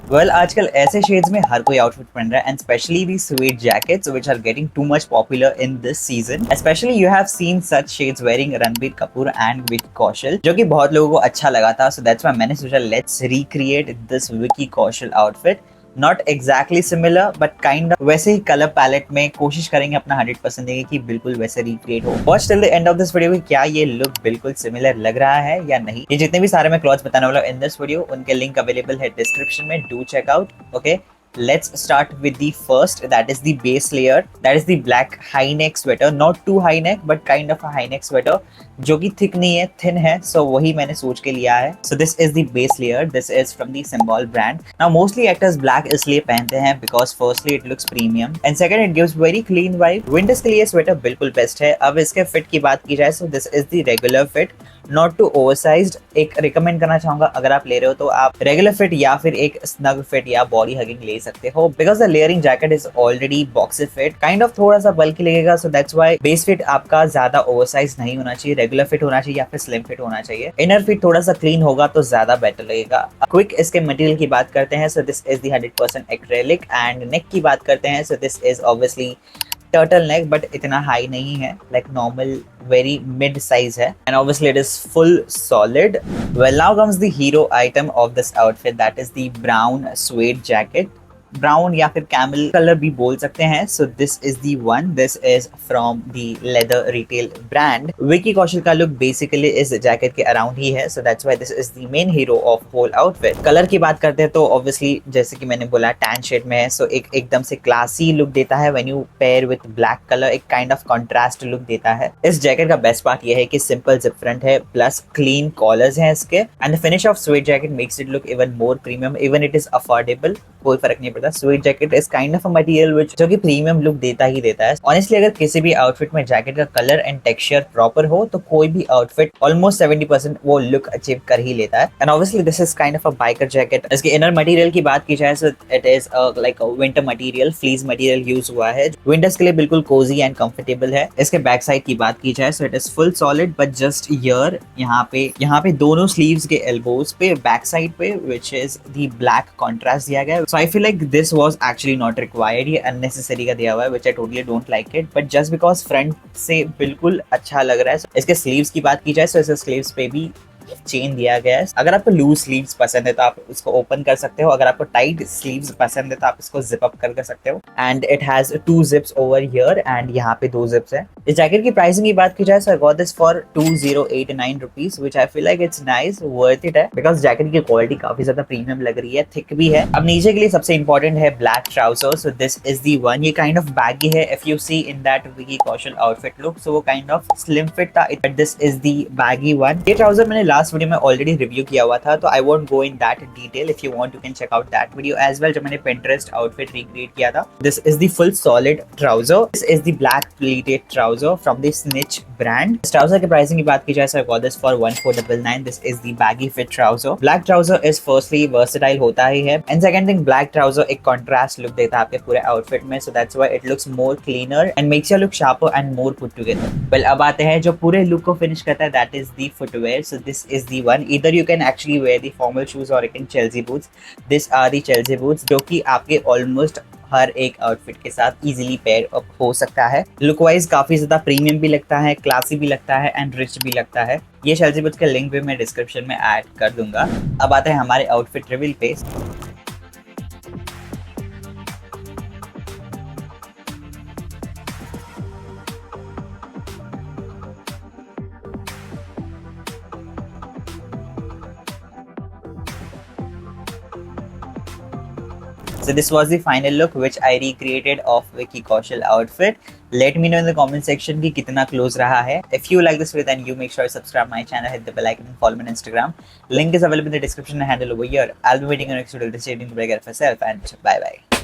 Well, आजकल ऐसे shades में हर कोई आउटफिट पहन रहा है and specially the suede jackets which are getting too much popular in this season. Specially you have seen such shades wearing Ranbir Kapoor and Vicky Kaushal, जो कि बहुत लोगों को अच्छा लगा था। सो दैट्स व्हाई मैंने सोचा let's recreate this Vicky Kaushal outfit. Not exactly similar but kind of वैसे ही कलर पैलेट में कोशिश करेंगे अपना 100% देंगे कि बिल्कुल वैसे रिक्रिएट हो। Watch till the end of this video कि क्या ये लुक बिल्कुल सिमिलर लग रहा है या नहीं। ये जितने भी सारे मैं क्लॉथ्स बताने वाला हूं इन दिस वीडियो, उनके लिंक अवेलेबल है डिस्क्रिप्शन में, do check out. Okay, let's start with the first, that is the base layer, that is the black high neck sweater, not too high neck but kind of a high neck sweater, जो कि thick नहीं है, thin है, so वही मैंने सोच के लिया है। So this is the base layer, this is from the Symbol brand. Now mostly actors black इसलिए पहनते हैं because firstly it looks premium and second it gives very clean vibe. Winters के लिए स्वेटर बिल्कुल बेस्ट है। अब इसके fit की बात की जाए so this is the regular fit, not too oversized. एक रिकमेंड करना चाहूंगा, अगर आप ले रहे हो तो आप रेगुलर फिट या फिर एक स्नग फिट या बॉडी हगिंग ले सकते हो, because the layering jacket is already boxy fit, kind of थोड़ा सा बल्कि लगेगा। सो दैट्स व्हाई बेस फिट आपका ज्यादा ओवरसाइज नहीं होना चाहिए, रेगुलर फिट होना चाहिए या फिर स्लिम फिट होना चाहिए। इनर फिट थोड़ा सा क्लीन होगा तो ज्यादा बेटर लगेगा। क्विक इसके मटेरियल की बात करते हैं, so this is the 100% acrylic. And neck की बात करते हैं, so this is obviously turtle neck, but इतना हाई नहीं है, like normal very mid size है। And obviously it is full solid. Well now comes the hero item of this outfit, that is the brown suede jacket. Brown या फिर camel colour भी बोल सकते हैं। So this is the one, this is from the leather retail brand. Vicky Kaushal का look basically इस jacket के around ही है, so that's why this is the main hero of whole outfit. Colour की बात करते हैं तो ऑब्वियसली जैसे कि मैंने बोला टैन शेड में है, सो एकदम से क्लासी लुक देता है when you pair with black colour, एक काइंड ऑफ कॉन्ट्रास्ट लुक देता है। इस जैकेट का बेस्ट पार्ट ये है कि सिंपल जिप फ्रंट है प्लस क्लीन कॉलर्स हैं इसके, and the finish off sweat jacket makes it look even more premium, even it is affordable, कोई फर्क नहीं पड़ता। Sweat jacket is kind of a material which जो कि प्रीमियम लुक देता ही देता है। ऑनेस्टली अगर किसी भी आउटफिट में जैकेट का कलर एंड टेक्सचर प्रॉपर हो तो कोई भी आउटफिट ऑलमोस्ट 70% वो लुक अचीव कर ही लेता है। And obviously this is kind of a biker jacket. इसके इनर मटेरियल की बात की जाए so it is like winter material, fleece material use हुआ है, विंटर्स के लिए बिल्कुल कोजी एंड कंफर्टेबल है। इसके बैक साइड की बात की जाए so it is full solid but just here यहाँ पे दोनों स्लीव्स के एल्बोज पे बैक साइड पे which is the black contrast दिया गया है। So I feel like this was actually not required, ये अननेसेसरी का दिया हुआ है which I totally don't like it, but just because front से बिल्कुल अच्छा लग रहा है। इसके स्लीव्स की बात की जाए सो इसके स्लीव्स पे भी चेन दिया गया है। अगर आपको लूज स्लीव्स पसंद है तो आप इसको ओपन कर सकते हो, अगर आपको टाइट स्लीव्स पसंद है तो आप इसको जिप अप कर सकते हो। And it has 2 zips over here and यहाँ पे 2 जिप्स है। इस जैकेट की प्राइसिंग की बात की जाए so I got this for 2089 rupees, which I feel like it's nice, worth it है, बिकॉज जैकेट की क्वालिटी काफी ज्यादा प्रीमियम लग रही है, थिक भी है। अब नीचे के लिए सबसे इंपॉर्टेंट है black trouser, so this is the one. ये काइंड ऑफ बैगी है, if you see in that Vicky Kaushal outfit look, so वो काइंड ऑफ स्लिम फिट था, but this is the baggy one. ये ट्राउजर मैंने लास्ट वीडियो में already review किया हुआ था, तो I won't go in that detail. If you want you can check out that video as well, जो मैंने Pinterest आउटफिट रिक्रिएट किया था। This is the full solid trouser, this is the black pleated trouser from the Snitch brand. इस trouser की pricing की बात की जाए so I got this for 1499। This is the baggy fit trouser. Black trouser is firstly versatile होता ही है, and second thing black trouser एक कॉन्ट्रास्ट लुक देता है आपके पूरे आउटफिट में, so that's why it looks more cleaner and makes your look sharper and more put together. Well अब आते हैं जो पूरे लुक को फिनिश करता है, that is the footwear. So this is the one, either you can actually wear the formal shoes or you can Chelsea boots. These are the Chelsea boots जो कि आपके ऑलमोस्ट हर एक आउटफिट के साथ easily pair up हो सकता है। Look wise काफी ज्यादा प्रीमियम भी लगता है, क्लासी भी लगता है एंड रिच भी लगता है। ये Chelsea boots का लिंक भी मैं डिस्क्रिप्शन में ऐड कर दूंगा। अब आते हैं हमारे आउटफिट रिवील पे। So this was the final look which I recreated of Vicky Kaushal outfit. Let me know in the comment section कि कितना close रहा है. If you like this video then you make sure to subscribe my channel, hit the bell icon and follow me on Instagram. Link is available in the description and handle over here. I'll be waiting on next video. Take care of yourself and bye bye.